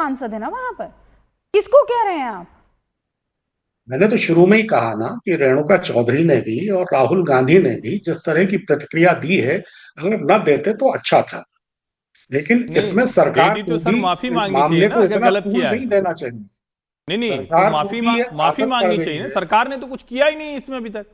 सांसद है ना वहां पर। किसको कह रहे हैं आप? मैंने तो शुरू में ही कहा ना कि रेणुका चौधरी ने भी और राहुल गांधी ने भी जिस तरह की प्रतिक्रिया दी है, अगर न देते तो अच्छा था। लेकिन नहीं, इसमें दे सरकार दी तो को सर भी माफी इस मांगनी चाहिए मामले ना को अगर इतना गलत तूल किया है नहीं तो। देना चाहिए। नहीं नहीं, तो सरकार को माफी भी ये माफी आदत पड़ मांगनी गई चाहिए ना, है। सरकार ने तो कुछ किया ही नहीं इसमें अभी तक।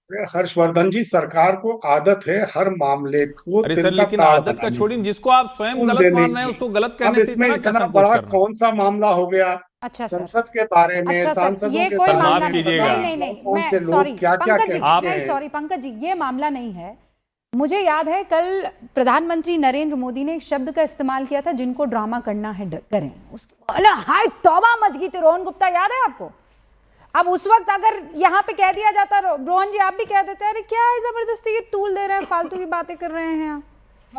अरे हर्षवर्धन जी, सरकार को आदत है हर मामले को अरे तिल सर, का लेकिन ताड़ आदत का बनाने छोड़िए, की, जिसको आप स्वयं तूल गलत देने मान रहे हैं की। उसको गलत अब कहने से इसमें इतना क्या इतना संकोच बड़ा कर रहे हैं? कौन सा मामला हो गया? अच्छा सर। संसद के बारे में, अच्छा सर, सांसदों ये के कोई सर बारे मामला माफ में, नहीं, पता कीजिएगा। नहीं नहीं नहीं नहीं, कौन मैं से सॉरी लोग क्या क्या पंकज जी, कह आप चुके नहीं हैं। सॉरी पंकज जी, ये मामला नहीं है। मुझे याद है कल प्रधानमंत्री नरेंद्र मोदी ने एक शब्द का इस्तेमाल किया था, जिनको ड्रामा करना है करें। उसके हाय तौबा मच गई थी। रोहन गुप्ता याद है आपको? अब उस वक्त अगर यहाँ पे कह दिया जाता, रोहन जी आप भी कह देते, अरे क्या है जबरदस्ती ये टूल दे रहे हैं, फालतू की बातें कर रहे हैं आप।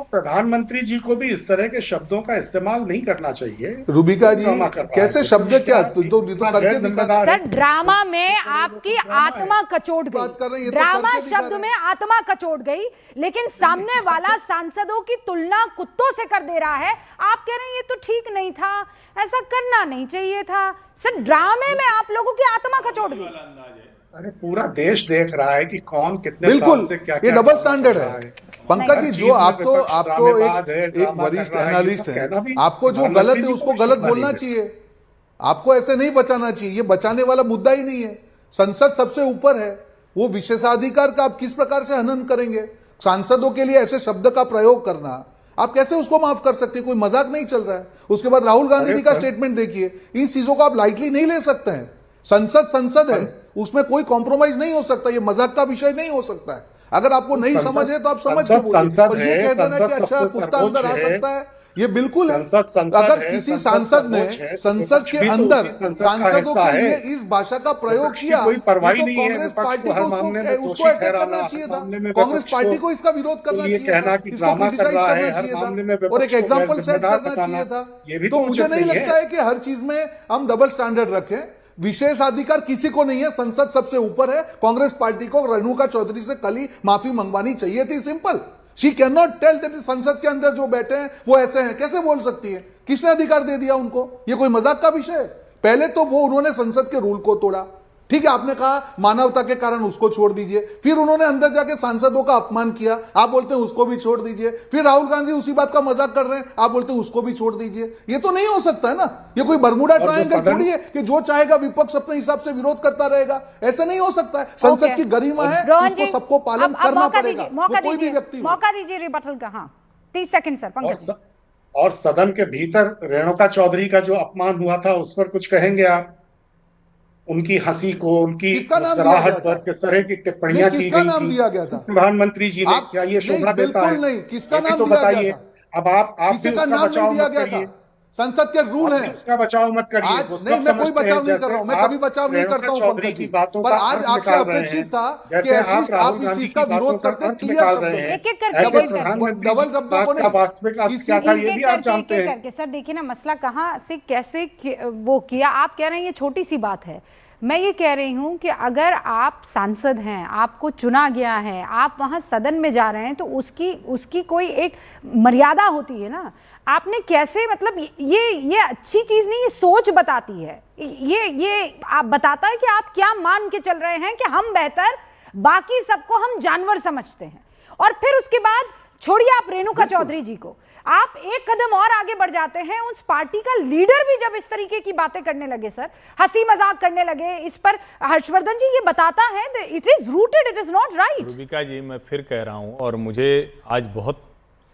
प्रधानमंत्री जी को भी इस तरह के शब्दों का इस्तेमाल नहीं करना चाहिए। रूबिका जी, ड्रामा कर रहा कैसे है शब्द क्या तो इतना करके गैर दिखा। जिम्मेदार है। सर ड्रामा में आपकी आत्मा कचोट बात कर रहे हैं, गई, ये तो ड्रामा करके दिखा शब्द रहे में आत्मा कचोट गई, लेकिन सामने वाला सांसदों की तुलना कुत्तों से कर दे रहा है। आप कह रहे हैं ये तो ठीक नहीं था, ऐसा करना नहीं चाहिए था। सर ड्रामे में आप लोगों की आत्मा कचोट गई। अरे पूरा देश देख रहा है कि कौन कितने बिल्कुल, साल से क्या ये क्या डबल ड्रामा स्टैंडर्ड कर है। रहा है। पंकज हर जी, चीज जो में आप तो विपक्ष एक ड्रामेबाज है, एक ड्रामा वरिष्ठ कर रहा है, ये एनालिस्ट सब कहना हैं, भी आपको जो गलत प्रधानमंत्री है जी उसको को गलत शोभा बोलना नहीं है। चाहिए। आपको ऐसे नहीं बचाना चाहिए, ये बचाने वाला मुद्दा ही नहीं है। संसद सबसे ऊपर है, वो विशेषाधिकार का आप किस प्रकार से हनन करेंगे? सांसदों के लिए ऐसे शब्द का प्रयोग करना, आप कैसे उसको माफ कर सकते हैं? कोई मजाक नहीं चल रहा है। उसके बाद राहुल गांधी जी का स्टेटमेंट देखिए, इन चीजों को आप लाइटली नहीं ले सकते हैं। संसद संसद है, उसमें कोई कॉम्प्रोमाइज नहीं हो सकता, ये मजाक का विषय नहीं हो सकता है। अगर आपको नहीं समझ है तो आप समझ के बोलिए, और ये कह देना कि अच्छा कुत्ता अंदर आ सकता है, ये बिल्कुल है। अगर किसी सांसद ने संसद के अंदर सांसदों के लिए इस भाषा का प्रयोग किया, कोई परवाही तो नहीं है। कांग्रेस विपक्ष पार्टी को हर को मामले में उसको दोषी अटैक ठहराना, करना चाहिए हर था। मामले में कांग्रेस विपक्ष पार्टी को इसका विरोध करना ये चाहिए कहना था, कि इसको ड्रामा कर क्रिटिसाइज रहा करना है, हर चाहिए मामले में था, और एक विपक्ष को एग्जाम्पल सेट गैर-जिम्मेदार करना बताना, चाहिए था। ये भी तो तो मुझे उचित नहीं नहीं है। लगता है कि हर चीज में हम डबल स्टैंडर्ड रखें। विशेषाधिकार किसी को नहीं है, संसद सबसे ऊपर है। कांग्रेस पार्टी को रेणुका चौधरी से कल ही माफी मंगवानी चाहिए थी, simple. She can not tell that संसद के अंदर जो बैठे हैं वो ऐसे हैं, कैसे बोल सकती है? किसने अधिकार दे दिया उनको? ये कोई मजाक का विषय है? पहले तो वो उन्होंने संसद के रूल को तोड़ा, ठीक है, आपने कहा मानवता के कारण उसको छोड़ दीजिए। फिर उन्होंने अंदर जाके सांसदों का अपमान किया, आप बोलते हैं उसको भी छोड़ दीजिए। फिर राहुल गांधी उसी बात का मजाक कर रहे हैं, आप बोलते हैं उसको भी छोड़ दीजिए। ये तो नहीं हो सकता है ना। ये कोई बरमूडा ट्रायंगल थोड़ी है कि जो चाहेगा विपक्ष अपने हिसाब से विरोध करता रहेगा। ऐसा नहीं हो सकता है। संसद की गरिमा है, उसको सबको पालन करना पड़ेगा, कोई भी व्यक्ति। मौका दीजिए रिबटल का। हाँ 30 सेकंड सर। पंकज, और सदन के भीतर रेणुका चौधरी का जो अपमान हुआ था उस पर कुछ कहेंगे आप? उनकी हंसी को, उनकी मुस्कुराहट पर किस तरह की टिप्पणियां की किसका गई नाम थी दिया गया था? प्रधानमंत्री जी ने? क्या ये शोभा देता है? नहीं, किसका ये भी नाम तो दिया गया बताइए। था? अब आप किसी भी का उसका नाम नहीं बचाव दिया मत गया करिए। था। संसद के रूल आप भी हैं। उसका बचाव मत करिए। आज वो नहीं, सब मैं कोई समझते बचाव हैं, नहीं कर रहा हूं, मैं जैसे कभी बचाव नहीं रेणुका करता हूं चौधरी पंकज की जी, बातों पर का आज अर्थ आपसे निकाल रहे अपेक्षित हैं, था कि जैसे आप एटलीस्ट राहुल आप इस गांधी चीज की का बातों विरोध का करते अर्थ क्लियर निकाल शब्दों रहे में। हैं। एक एक करके, ऐसे एक एक करके, प्रधानमंत्री जी डबल की शब्दों को बात का नहीं। वास्तविक अर्थ क्या था ये भी आप जानते हैं। करके सर देखिए ना, मसला कहाँ से कैसे वो किया। आप कह रहे हैं ये छोटी सी बात है, मैं ये कह रही हूं कि अगर आप सांसद हैं, आपको चुना गया है, आप वहां सदन में जा रहे हैं, तो उसकी कोई एक मर्यादा होती है ना। आपने कैसे, मतलब ये अच्छी चीज नहीं, ये सोच बताती है। ये आप बताता है कि आप क्या मान के चल रहे हैं कि हम बेहतर, बाकी सबको हम जानवर समझते हैं। और फिर उसके बाद छोड़िए आप रेणुका चौधरी जी को, आप एक कदम और आगे बढ़ जाते हैं। उस पार्टी का लीडर भी जब इस तरीके की बातें करने लगे, सर हंसी मजाक करने लगे इस पर, हर्षवर्धन जी ये बताता है it is rooted, it is not right. Rubika ji, मैं फिर कह रहा हूं, और मुझे आज बहुत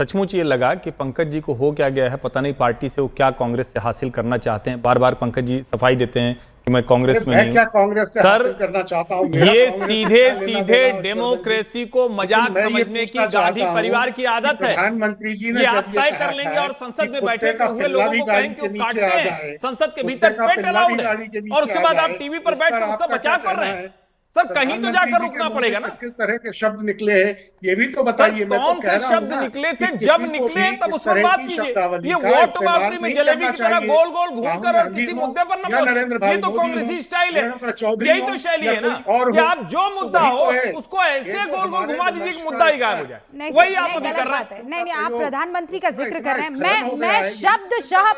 सचमुच ये लगा कि पंकज जी को हो क्या गया है, पता नहीं पार्टी से वो क्या कांग्रेस से हासिल करना चाहते हैं। बार बार पंकज जी सफाई देते हैं कि मैं कांग्रेस में नहीं क्या कांग्रेस से सर हासिल करना चाहता हूं? ये सीधे सीधे डेमोक्रेसी को मजाक समझने की गांधी परिवार की आदत है। प्रधानमंत्री जी ने ये आप तय कर लेंगे और संसद में बैठे हुए लोगों को कहेंगे कि वो काटते हैं, संसद के भीतर पेट अलाउड है, और उसके बाद आप टीवी पर बैठकर उसका बचाव कर रहे हैं। सर कहीं तो जाकर प्रधानमंत्री जी के रुकना मुंह पड़ेगा से ना। किस तरह के शब्द निकले हैं ये भी तो सर बताइए। मैं तो कौन कह से रहा हूं शब्द ना निकले थे, कि जब किसी को निकले भी तब इस उस पर तरह बात की कीजिए। शब्दावली ये का वोट इस्तेमाल बाउंड्री में नहीं जलेबी करना की तरह चाहिए। गोल गोल राहुल घूमकर और गांधी किसी हो मुद्दे पर न या नरेंद्र पहुंचे, ये भाई तो मोदी हो कांग्रेसी स्टाइल है, रेणुका चौधरी यही हो तो शैली या है ना कोई और कि हो, आप जो तो मुद्दा वही हो तो है। उसको ये ऐसे जो गोल गोल हमारे घुमा दीजिए कि नमस्कार मुद्दा ही गायब हो जाए, नहीं वही सर, आप नहीं, अभी गलत कर रहे बात हैं। है। नहीं नहीं, आप प्रयोग प्रधानमंत्री का इतना जिक्र कर रहे हैं। स्थगन हो गया मैं है, ये शब्दशः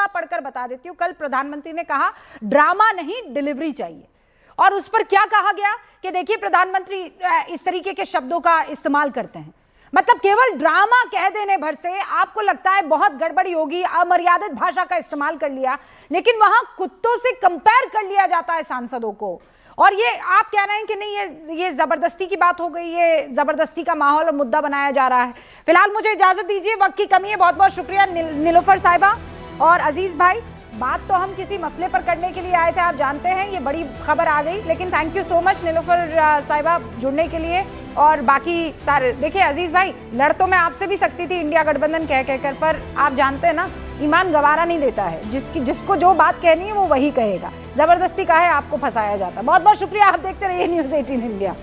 पढ़कर बता देती हूँ। कल प्रधानमंत्री ने कहा ड्रामा नहीं डिलीवरी चाहिए, और उस पर क्या कहा गया कि देखिए प्रधानमंत्री इस तरीके के शब्दों का इस्तेमाल करते हैं। मतलब केवल ड्रामा कह देने भर से आपको लगता है बहुत गड़बड़ी होगी, अमर्यादित भाषा का इस्तेमाल कर लिया, लेकिन वहां कुत्तों से कंपेयर कर लिया जाता है सांसदों को। और ये आप कह रहे हैं कि नहीं ये जबरदस्ती की बात हो गई, ये जबरदस्ती का माहौल और मुद्दा बनाया जा रहा है। फिलहाल मुझे इजाजत दीजिए, वक्त की कमी है। बहुत बहुत शुक्रिया नीलोफर साहिबा और अजीज भाई। बात तो हम किसी मसले पर करने के लिए आए थे, आप जानते हैं, ये बड़ी खबर आ गई, लेकिन thank you so much Nilofar sahiba जुड़ने के लिए। और बाकी सारे देखिए अजीज भाई, लड़ तो मैं आपसे भी सकती थी इंडिया गठबंधन कह कहकर, पर आप जानते हैं ना ईमान गवारा नहीं देता है, जिसको जो बात कहनी है वो वही कहेगा। जबरदस्ती का है आपको फंसाया जाता है। बहुत बहुत शुक्रिया, आप देखते रहिए न्यूज़ 18 इंडिया।